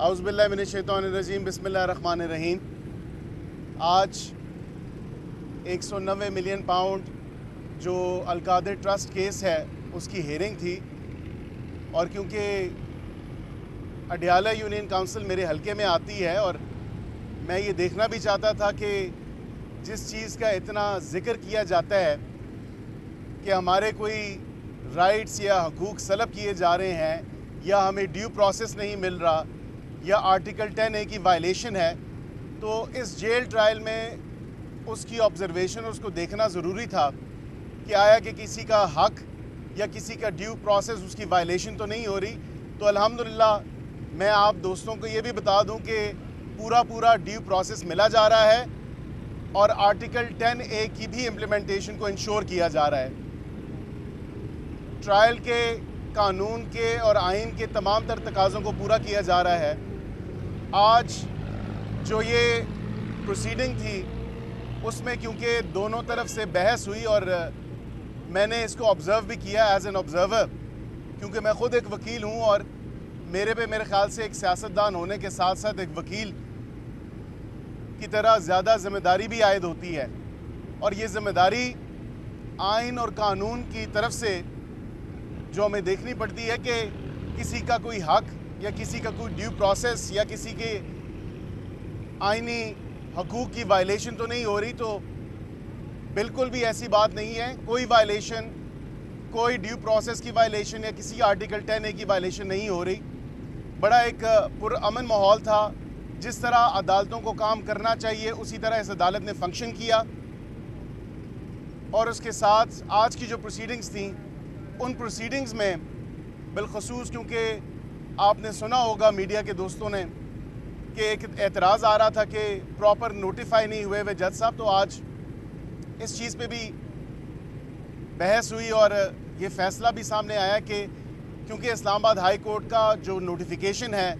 اعوذ باللہ من الشیطان الرجیم بسم اللہ الرحمن الرحیم۔ آج 190 ملین پاؤنڈ جو القادر ٹرسٹ کیس ہے اس کی ہیئرنگ تھی، اور کیونکہ اڈیالہ یونین کونسل میرے حلقے میں آتی ہے اور میں یہ دیکھنا بھی چاہتا تھا کہ جس چیز کا اتنا ذکر کیا جاتا ہے کہ ہمارے کوئی رائٹس یا حقوق سلب کیے جا رہے ہیں یا ہمیں ڈیو پروسیس نہیں مل رہا یا آرٹیکل 10A کی وائلیشن ہے، تو اس جیل ٹرائل میں اس کی آبزرویشن اس کو دیکھنا ضروری تھا کہ آیا کہ کسی کا حق یا کسی کا ڈیو پروسیس اس کی وائلیشن تو نہیں ہو رہی۔ تو الحمدللہ میں آپ دوستوں کو یہ بھی بتا دوں کہ پورا ڈیو پروسیس ملا جا رہا ہے اور آرٹیکل 10A کی بھی امپلیمنٹیشن کو انشور کیا جا رہا ہے۔ ٹرائل کے قانون کے اور آئین کے تمام تر تقاضوں کو پورا کیا جا رہا ہے۔ آج جو یہ پروسیڈنگ تھی اس میں کیونکہ دونوں طرف سے بحث ہوئی اور میں نے اس کو آبزرو بھی کیا ایز این آبزرور، کیونکہ میں خود ایک وکیل ہوں اور میرے خیال سے ایک سیاستدان ہونے کے ساتھ ساتھ ایک وکیل کی طرح زیادہ ذمہ داری بھی عائد ہوتی ہے، اور یہ ذمہ داری آئین اور قانون کی طرف سے جو ہمیں دیکھنی پڑتی ہے کہ کسی کا کوئی حق یا کسی کا کوئی ڈیو پروسیس یا کسی کے آئینی حقوق کی وائلیشن تو نہیں ہو رہی۔ تو بالکل بھی ایسی بات نہیں ہے، کوئی وائلیشن، کوئی ڈیو پروسیس کی وائلیشن یا کسی آرٹیکل 10A کی وائلیشن نہیں ہو رہی۔ بڑا ایک پرامن ماحول تھا، جس طرح عدالتوں کو کام کرنا چاہیے اسی طرح اس عدالت نے فنکشن کیا، اور اس کے ساتھ آج کی جو پروسیڈنگز تھیں ان پروسیڈنگز میں بالخصوص کیونکہ آپ نے سنا ہوگا میڈیا کے دوستوں نے کہ ایک اعتراض آ رہا تھا کہ پراپر نوٹیفائی نہیں ہوئے جج صاحب، تو آج اس چیز پہ بھی بحث ہوئی اور یہ فیصلہ بھی سامنے آیا کہ کیونکہ اسلام آباد ہائی کورٹ کا جو نوٹیفیکیشن ہے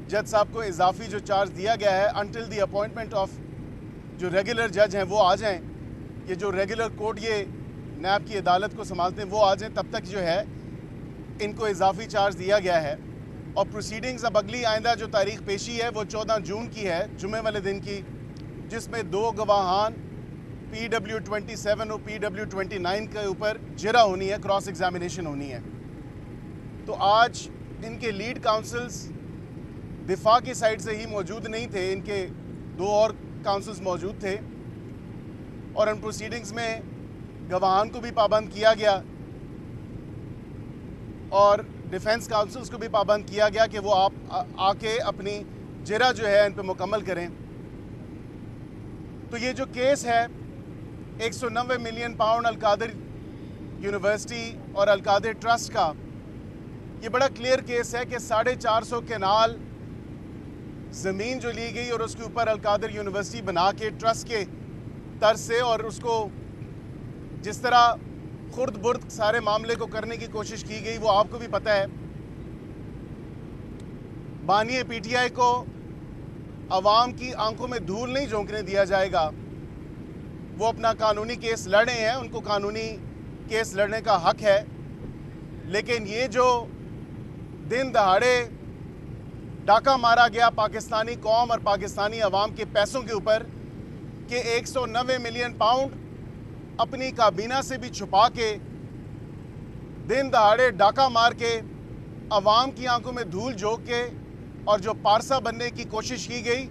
جج صاحب کو اضافی جو چارج دیا گیا ہے انٹل دی اپوائنٹمنٹ آف جو ریگولر جج ہیں وہ آ جائیں، یہ جو ریگولر کورٹ یہ نیب کی عدالت کو سنبھالتے ہیں وہ آ جائیں، تب تک جو ہے ان کو اضافی چارج دیا گیا ہے۔ اور پروسیڈنگز اب اگلی آئندہ جو تاریخ پیشی ہے وہ 14 جون کی ہے، جمعے والے دن کی، جس میں 2 گواہان PW27 اور PW29 کے اوپر جرا ہونی ہے، کراس ایگزامینیشن ہونی ہے۔ تو آج ان کے لیڈ کاؤنسلز دفاع کی سائڈ سے ہی موجود نہیں تھے، ان کے 2 اور کاؤنسلز موجود تھے، اور ان پروسیڈنگز میں گواہان کو بھی پابند کیا گیا اور ڈیفنس کاؤنسلز کو بھی پابند کیا گیا کہ وہ آ کے اپنی جرا جو ہے ان پہ مکمل کریں۔ تو یہ جو کیس ہے 190 ملین پاؤنڈ القادر یونیورسٹی اور القادر ٹرسٹ کا، یہ بڑا کلیئر کیس ہے کہ 450 کنال زمین جو لی گئی اور اس کے اوپر القادر یونیورسٹی بنا کے ٹرسٹ کے طرز سے، اور اس کو جس طرح خرد برد سارے معاملے کو کرنے کی کوشش کی گئی وہ آپ کو بھی پتہ ہے۔ بانی PTI کو عوام کی آنکھوں میں دھول نہیں جھونکنے دیا جائے گا، وہ اپنا قانونی کیس لڑ رہے ہیں، ان کو قانونی کیس لڑنے کا حق ہے، لیکن یہ جو دن دہاڑے ڈاکہ مارا گیا پاکستانی قوم اور پاکستانی عوام کے پیسوں کے اوپر کہ 190 ملین پاؤنڈ اپنی کابینہ سے بھی چھپا کے دن دہاڑے ڈاکہ مار کے عوام کی آنکھوں میں دھول جھونک کے اور جو پارسا بننے کی کوشش کی گئی،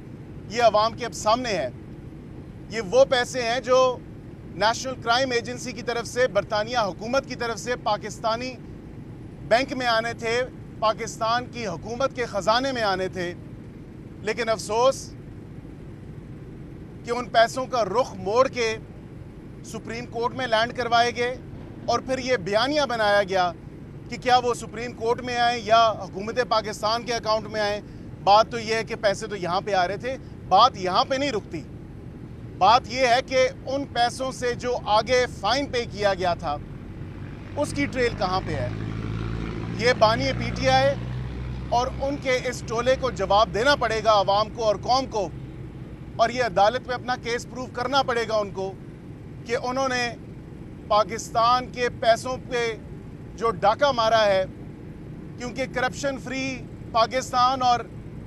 یہ عوام کے اب سامنے ہے۔ یہ وہ پیسے ہیں جو نیشنل کرائم ایجنسی کی طرف سے، برطانیہ حکومت کی طرف سے پاکستانی بینک میں آنے تھے، پاکستان کی حکومت کے خزانے میں آنے تھے، لیکن افسوس کہ ان پیسوں کا رخ موڑ کے سپریم کورٹ میں لینڈ کروائے گئے، اور پھر یہ بیانیہ بنایا گیا کہ کیا وہ سپریم کورٹ میں آئیں یا حکومت پاکستان کے اکاؤنٹ میں آئیں۔ بات تو یہ ہے کہ پیسے تو یہاں پہ آ رہے تھے، بات یہاں پہ نہیں رکتی، بات یہ ہے کہ ان پیسوں سے جو آگے فائن پے کیا گیا تھا اس کی ٹریل کہاں پہ ہے۔ یہ بانی PTI اور ان کے اس ٹولے کو جواب دینا پڑے گا عوام کو اور قوم کو، اور یہ عدالت میں اپنا کیس پروف کرنا پڑے گا ان کو کہ انہوں نے پاکستان کے پیسوں پہ جو ڈاکہ مارا ہے، کیونکہ کرپشن فری پاکستان اور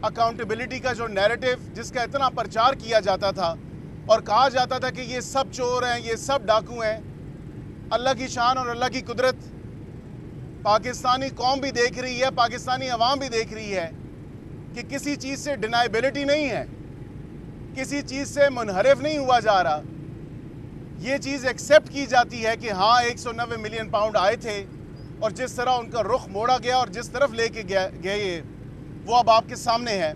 اکاؤنٹیبلٹی کا جو نیریٹو جس کا اتنا پرچار کیا جاتا تھا اور کہا جاتا تھا کہ یہ سب چور ہیں، یہ سب ڈاکو ہیں، اللہ کی شان اور اللہ کی قدرت پاکستانی قوم بھی دیکھ رہی ہے، پاکستانی عوام بھی دیکھ رہی ہے کہ کسی چیز سے ڈینائبلٹی نہیں ہے، کسی چیز سے منحرف نہیں ہوا جا رہا. یہ چیز ایکسیپٹ کی جاتی ہے کہ ہاں 190 ملین پاؤنڈ آئے تھے اور جس طرح ان کا رخ موڑا گیا اور جس طرف لے کے گئے وہ اب آپ کے سامنے ہے.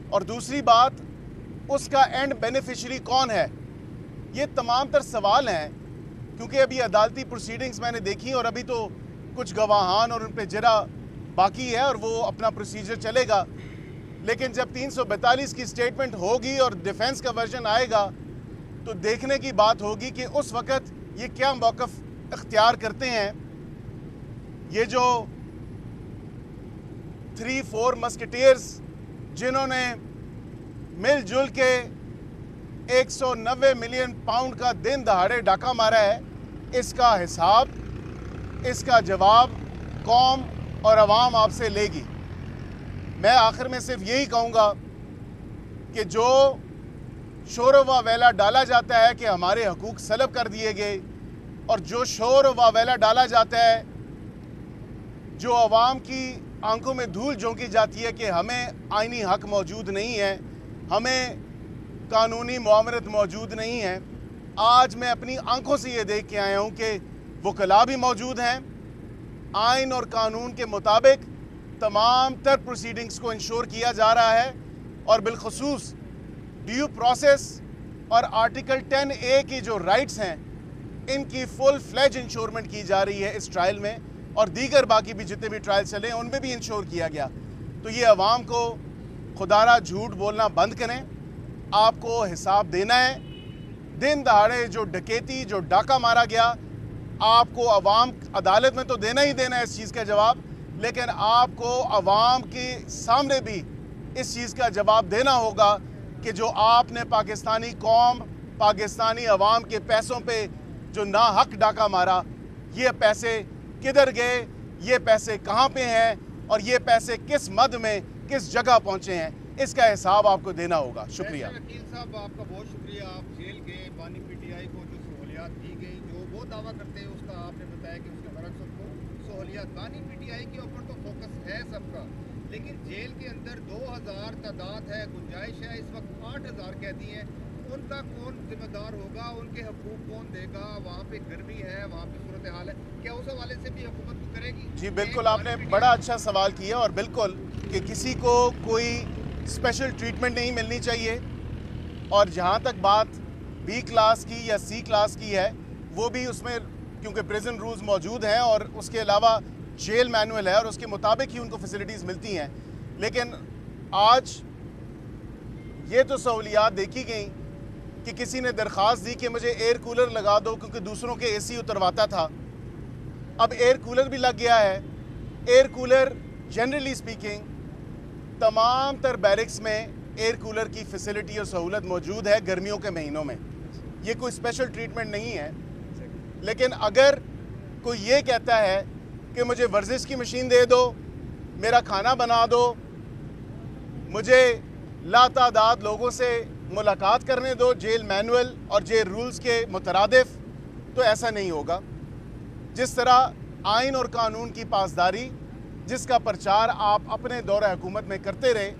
اور دوسری بات، اس کا اینڈ بینیفیشری کون ہے؟ یہ تمام تر سوال ہیں، کیونکہ ابھی عدالتی پروسیڈنگز میں نے دیکھی اور ابھی تو کچھ گواہان اور ان پہ جرا باقی ہے اور وہ اپنا پروسیجر چلے گا. لیکن جب 342 کی سٹیٹمنٹ ہوگی اور ڈیفنس کا ورژن آئے گا تو دیکھنے کی بات ہوگی کہ اس وقت یہ کیا موقف اختیار کرتے ہیں. یہ جو 3-4 مسکٹیئرز جنہوں نے مل جل کے 190 ملین پاؤنڈ کا دن دہاڑے ڈاکہ مارا ہے، اس کا حساب، اس کا جواب قوم اور عوام آپ سے لے گی. میں آخر میں صرف یہی کہوں گا کہ جو شور و واویلا ڈالا جاتا ہے کہ ہمارے حقوق سلب کر دیے گئے، اور جو شور و واویلا ڈالا جاتا ہے، جو عوام کی آنکھوں میں دھول جھونکی جاتی ہے کہ ہمیں آئینی حق موجود نہیں ہے، ہمیں قانونی معاونت موجود نہیں ہے. آج میں اپنی آنکھوں سے یہ دیکھ کے آیا ہوں کہ وکلاء بھی موجود ہیں. آئین اور قانون کے مطابق تمام تر پروسیڈنگز کو انشور کیا جا رہا ہے، اور بالخصوص ڈیو پروسیس اور آرٹیکل 10A کی جو رائٹس ہیں ان کی فل فلیج انشورمنٹ کی جا رہی ہے اس ٹرائل میں، اور دیگر باقی بھی جتنے بھی ٹرائل چلے ہیں ان میں بھی انشور کیا گیا. تو یہ عوام کو خدا را جھوٹ بولنا بند کریں، آپ کو حساب دینا ہے. دن دہاڑے جو ڈکیتی، جو ڈاکہ مارا گیا، آپ کو عوام عدالت میں تو دینا ہی دینا ہے اس چیز کا جواب، لیکن آپ کو عوام کے سامنے بھی اس چیز کا جواب دینا ہوگا کہ جو آپ نے پاکستانی قوم، پاکستانی عوام کے پیسوں پہ جو ناحق ڈاکہ مارا، یہ پیسے کدھر گئے، یہ پیسے کہاں پہ ہیں، اور یہ پیسے کس مد میں کس جگہ پہنچے ہیں، اس کا حساب آپ کو دینا ہوگا. شکریہ. وکیل صاحب، آپ کا بہت شکریہ. آپ جیل گئے، بانی پی ٹی آئی کو جو سہولیات دی گئی، جو وہ دعویٰ کرتے ہیں اس کا آپ نے بتایا کہ اس کے برعکس سب کو سہولیات. بانی پی ٹی آئی کے اوپر تو فوکس ہے سب کا، لیکن جیل کے اندر 2000 تعداد ہے، گنجائش ہے، اس وقت 8000 قیدی ہیں. ان کا کون ذمہ دار ہوگا؟ ان کے حقوق کون دے گا؟ وہاں پہ گرمی ہے، وہاں پہ صورتحال ہے، کیا اس حوالے سے بھی حکومت کو کرے گی؟ جی بالکل، آپ نے بڑا اچھا سوال کیا، اور بالکل کہ کسی کو کوئی اسپیشل ٹریٹمنٹ نہیں ملنی چاہیے. اور جہاں تک بات B کلاس کی یا C کلاس کی ہے، وہ بھی اس میں کیونکہ پریزن رولز موجود ہیں اور اس کے علاوہ جیل مینول ہے اور اس کے مطابق ہی ان کو فیسلٹیز ملتی ہیں. لیکن آج یہ تو سہولیات دیکھی گئیں کہ کسی نے درخواست دی کہ مجھے ایئر کولر لگا دو کیونکہ دوسروں کے AC اترواتا تھا. اب ایئر کولر بھی لگ گیا ہے. ایئر کولر جنرلی سپیکنگ تمام تر بیرکس میں ایئر کولر کی فیسلٹی اور سہولت موجود ہے گرمیوں کے مہینوں میں. یہ کوئی اسپیشل ٹریٹمنٹ نہیں ہے. لیکن اگر کوئی یہ کہتا ہے کہ مجھے ورزش کی مشین دے دو، میرا کھانا بنا دو، مجھے لاتعداد لوگوں سے ملاقات کرنے دو جیل مینول اور جیل رولز کے مترادف، تو ایسا نہیں ہوگا. جس طرح آئین اور قانون کی پاسداری، جس کا پرچار آپ اپنے دور حکومت میں کرتے رہے،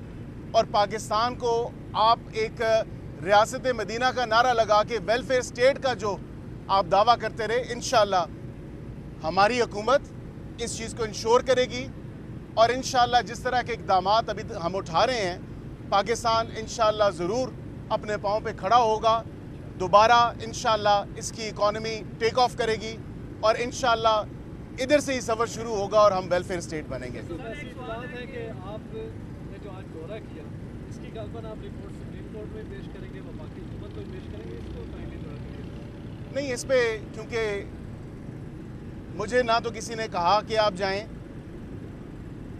اور پاکستان کو آپ ایک ریاست مدینہ کا نعرہ لگا کے ویلفیئر سٹیٹ کا جو آپ دعویٰ کرتے رہے، انشاءاللہ ہماری حکومت اس چیز کو انشور کرے گی. اور انشاءاللہ جس طرح کے اقدامات ابھی ہم اٹھا رہے ہیں، پاکستان انشاءاللہ ضرور اپنے پاؤں پہ کھڑا ہوگا. دوبارہ انشاءاللہ اس کی اکانومی ٹیک آف کرے گی، اور انشاءاللہ ادھر سے ہی سفر شروع ہوگا اور ہم ویلفیئر سٹیٹ بنیں گے. ایسی بات ہے کہ آپ نے جو آج دورہ کیا، اس کی غالباً آپ رپورٹ سپریم کورٹ میں پیش کریں گے، وفاقی حکومت کو پیش کریں گے، اس کو کائنڈلی تھوڑا کریے. نہیں، اس پہ کیونکہ مجھے نہ تو کسی نے کہا کہ آپ جائیں،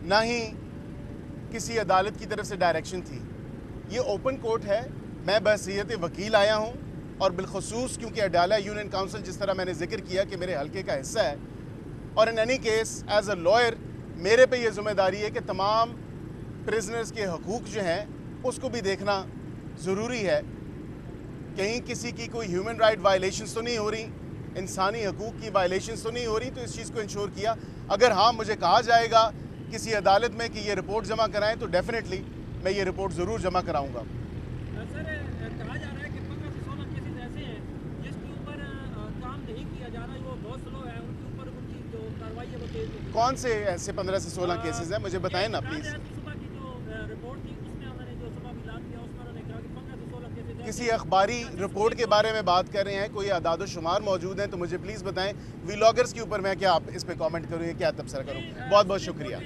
نہ ہی کسی عدالت کی طرف سے ڈائریکشن تھی. یہ اوپن کورٹ ہے. میں بحیثیت وکیل آیا ہوں، اور بالخصوص کیونکہ اڈالہ یونین کونسل جس طرح میں نے ذکر کیا کہ میرے حلقے کا حصہ ہے، اور in any case as a lawyer میرے پہ یہ ذمہ داری ہے کہ تمام پرزنرز کے حقوق جو ہیں اس کو بھی دیکھنا ضروری ہے. کہیں کسی کی کوئی ہیومن رائٹ وائلیشنز تو نہیں ہو رہی, انسانی حقوق کی وائلیشنز تو نہیں ہو رہی, تو اس چیز کو انشور کیا. اگر ہاں مجھے کہا جائے گا کسی عدالت میں کہ یہ رپورٹ جمع کرائیں تو ڈیفینیٹلی میں یہ رپورٹ ضرور جمع کراؤں گا. سر کہا جا رہا ہے کہ 15 سے 16 کیسز ایسے ہیں جس کے اوپر کام نہیں کیا جا رہا, وہ بہت سلو ہے, ان کے اوپر ان کی جو کارروائی ہے وہ تیز ہوگی. کون سے ایسے 15 سے 16 کیسز ہیں مجھے بتائیں نا پلیز. صبح کی جو رپورٹ تھی اس میں انہوں نے جو صبح اعلان کیا اس میں انہوں نے کہا کہ 15 سے 16 کیسز کسی اخباری رپورٹ کے بارے میں بات کر رہے ہیں, کوئی اعداد و شمار موجود ہیں تو مجھے پلیز بتائیں. ویلاگرز کے اوپر میں کیا اس پہ کامنٹ کروں یا کیا تبصرہ کروں. بہت بہت شکریہ.